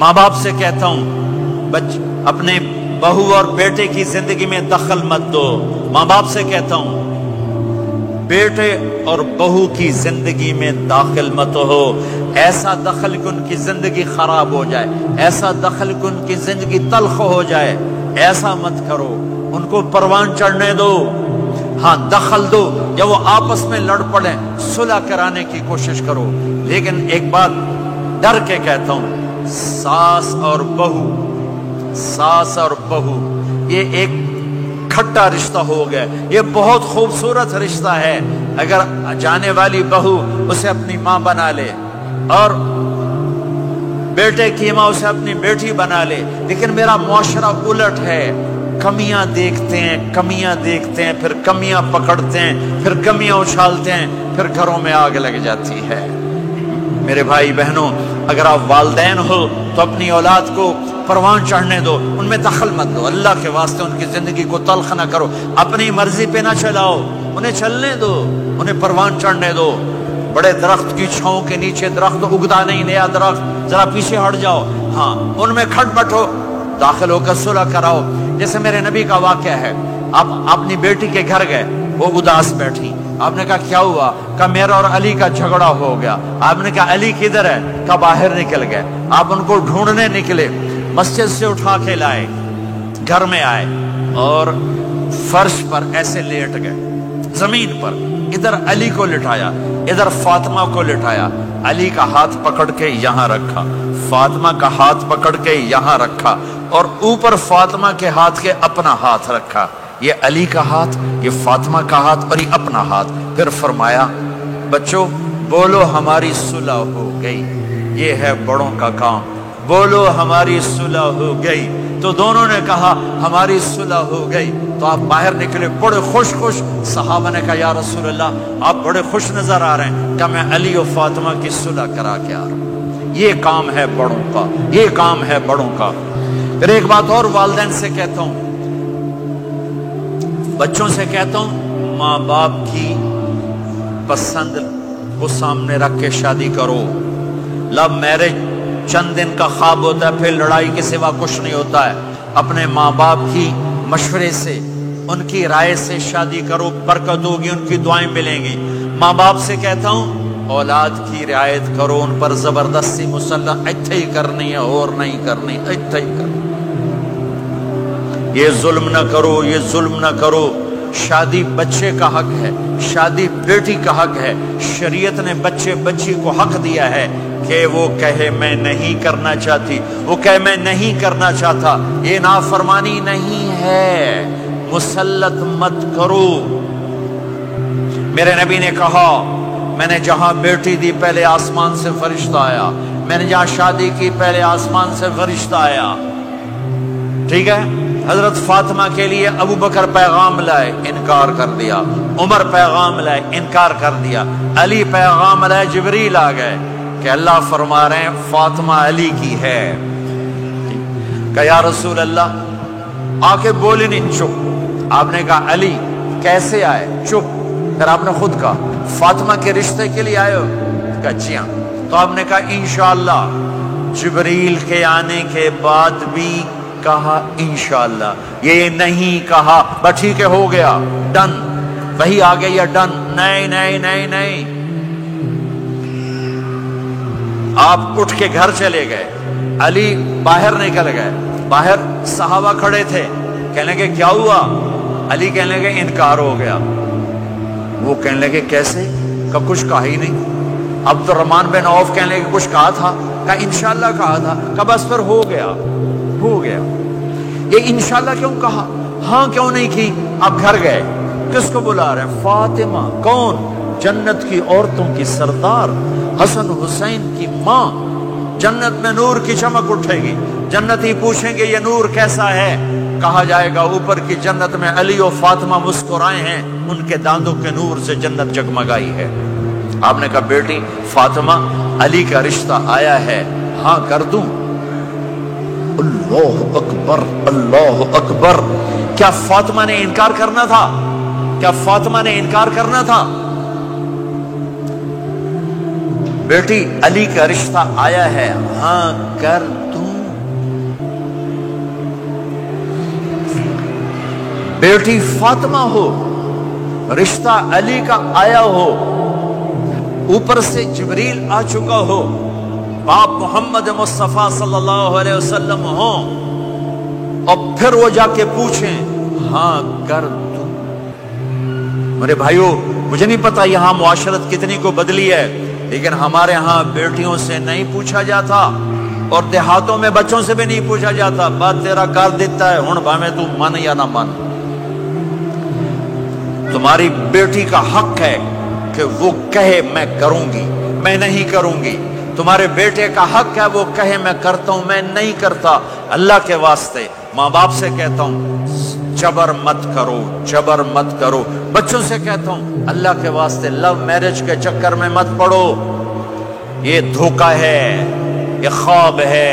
ماں باپ سے کہتا ہوں اپنے بہو اور بیٹے کی زندگی میں دخل مت دو. ماں باپ سے کہتا ہوں بیٹے اور بہو کی زندگی میں داخل مت ہو. ایسا دخل کہ ان کی زندگی خراب ہو جائے، ایسا دخل کہ ان کی زندگی تلخ ہو جائے، ایسا مت کرو. ان کو پروان چڑھنے دو. ہاں دخل دو، یا وہ آپس میں لڑ پڑیں صلح کرانے کی کوشش کرو. لیکن ایک بات ڈر کے کہتا ہوں، ساس اور بہو یہ ایک کھٹا رشتہ ہو گیا. یہ بہت خوبصورت رشتہ ہے. اگر جانے والی بہو اسے اپنی ماں بنا لے اور بیٹے کی ماں اسے اپنی بیٹی بنا لے، لیکن میرا معاشرہ الٹ ہے. کمیاں دیکھتے ہیں، پھر کمیاں پکڑتے ہیں، پھر کمیاں اچھالتے ہیں، پھر گھروں میں آگ لگ جاتی ہے. میرے بھائی بہنوں، اگر آپ والدین ہو تو اپنی اولاد کو پروان چڑھنے دو، ان میں دخل مت دو. اللہ کے واسطے ان کی زندگی کو تلخ نہ کرو. اپنی مرضی پہ نہ چلاؤ، انہیں چلنے دو، انہیں پروان چڑھنے دو. بڑے درخت کی چھاؤں کے نیچے درخت اگتا نہیں، نیا درخت، ذرا پیچھے ہٹ جاؤ. ہاں ان میں کھٹ بٹو، داخل ہو کر صلح کراؤ. جیسے میرے نبی کا واقعہ ہے، آپ اپنی بیٹی کے گھر گئے، وہ اداس بیٹھی. آپ نے کہا کیا ہوا؟ کہا میرا اور علی کا جھگڑا ہو گیا. آپ نے کہا علی کدھر ہے؟ کہا باہر نکل گئے. آپ ان کو ڈھونڈنے نکلے، مسجد سے اٹھا کے لائے، گھر میں آئے اور فرش پر ایسے لیٹ گئے، زمین پر. ادھر علی کو لٹایا، ادھر فاطمہ کو لٹایا. علی کا ہاتھ پکڑ کے یہاں رکھا، فاطمہ کا ہاتھ پکڑ کے یہاں رکھا، اور اوپر فاطمہ کے ہاتھ کے اپنا ہاتھ رکھا. یہ علی کا ہاتھ، یہ فاطمہ کا ہاتھ، اور یہ اپنا ہاتھ. پھر فرمایا بچوں بولو ہماری صلح ہو گئی. یہ ہے بڑوں کا کام، بولو ہماری صلح ہو گئی. تو دونوں نے کہا ہماری صلح ہو گئی. تو آپ باہر نکلے بڑے خوش. صحابہ نے کہا یا رسول اللہ آپ بڑے خوش نظر آ رہے ہیں. کہ میں علی و فاطمہ کی صلح کرا کے آ رہا ہوں. یہ کام ہے بڑوں کا، یہ کام ہے بڑوں کا. پھر ایک بات اور والدین سے کہتا ہوں، بچوں سے کہتا ہوں، ماں باپ کی پسند کو سامنے رکھ کے شادی کرو. لو میرج چند دن کا خواب ہوتا ہے، پھر لڑائی کے سوا کچھ نہیں ہوتا ہے. اپنے ماں باپ کی مشورے سے، ان کی رائے سے شادی کرو، برکت ہوگی، ان کی دعائیں ملیں گی. ماں باپ سے کہتا ہوں اولاد کی رعایت کرو، ان پر زبردستی مسلح ایتھے ہی کرنی ہے اور نہیں کرنی، ایتھے ہی کرنی. یہ ظلم نہ کرو، یہ ظلم نہ کرو. شادی بچے کا حق ہے، شادی بیٹی کا حق ہے. شریعت نے بچی کو حق دیا ہے کہ وہ کہے میں نہیں کرنا چاہتی، وہ کہے میں نہیں کرنا چاہتا. یہ نافرمانی نہیں ہے، مسلط مت کرو. میرے نبی نے کہا میں نے جہاں بیٹی دی پہلے آسمان سے فرشتہ آیا، میں نے جہاں شادی کی پہلے آسمان سے فرشتہ آیا. ٹھیک ہے. حضرت فاطمہ کے لیے ابو بکر پیغام لائے، انکار کر دیا. عمر پیغام لائے، انکار کر دیا. علی پیغام لائے، جبریل آ گئے کہ اللہ فرما رہے ہیں فاطمہ علی کی ہے. کہ یا رسول اللہ آ کے بولی نہیں، چپ. آپ نے کہا علی کیسے آئے؟ چپ. پھر آپ نے خود کہا فاطمہ کے رشتے کے لیے آئے ہو؟ کہا جی ہاں. تو آپ نے کہا انشاءاللہ. جبریل کے آنے کے بعد بھی کہا انشاءاللہ، یہ نہیں کہا بس ٹھیک ہے ہو گیا ڈن، وہی آ گئی ہے ڈن. نہیں نہیں نہیں نہیں. آپ اٹھ کے گھر چلے گئے، علی باہر نکل گئے. باہر صحابہ کھڑے تھے، کہنے لگے کیا ہوا؟ علی کہنے لگے انکار ہو گیا. وہ کہنے لگے کیسے؟ کہ کچھ کہا ہی نہیں. عبد الرحمن بن عوف کہنے لگے کچھ کہا تھا؟ کہ انشاءاللہ کہا تھا. کہ بس پھر ہو گیا ہو گیا. یہ انشاءاللہ کیوں کہا؟ ہاں کیوں نہیں کی؟ آپ گھر گئے، کس کو بلا رہے ہیں؟ فاطمہ. کون؟ جنت کی عورتوں کی سردار، حسن حسین کی ماں. جنت میں نور کی چمک اٹھے گی. جنتی پوچھیں گے یہ نور کیسا ہے؟ کہا جائے گا اوپر کی جنت میں علی و فاطمہ مسکرائے ہیں، ان کے داندوں کے نور سے جنت جگمگائی ہے. آپ نے کہا بیٹی فاطمہ علی کا رشتہ آیا ہے، ہاں کر دوں؟ اللہ اکبر اللہ اکبر. کیا فاطمہ نے انکار کرنا تھا؟ کیا فاطمہ نے انکار کرنا تھا؟ بیٹی علی کا رشتہ آیا ہے، ہاں کر دوں. بیٹی فاطمہ ہو، رشتہ علی کا آیا ہو، اوپر سے جبریل آ چکا ہو، باپ محمد مصطفیٰ صلی اللہ علیہ وسلم ہو، اور پھر وہ جا کے پوچھیں ہاں کر دوں۔ میرے بھائیو، مجھے نہیں پتا یہاں معاشرت کتنی کو بدلی ہے، لیکن ہمارے ہاں بیٹیوں سے نہیں پوچھا جاتا، اور دیہاتوں میں بچوں سے بھی نہیں پوچھا جاتا، بات تیرا کر دیتا ہے ہن بھاویں تو من یا نہ من۔ تمہاری بیٹی کا حق ہے کہ وہ کہے میں کروں گی، میں نہیں کروں گی۔ تمہارے بیٹے کا حق ہے وہ کہے میں کرتا ہوں، میں نہیں کرتا۔ اللہ کے واسطے ماں باپ سے کہتا ہوں جبر مت کرو، جبر مت کرو۔ بچوں سے کہتا ہوں اللہ کے واسطے لو میرج کے چکر میں مت پڑو، یہ دھوکہ ہے، یہ خواب ہے،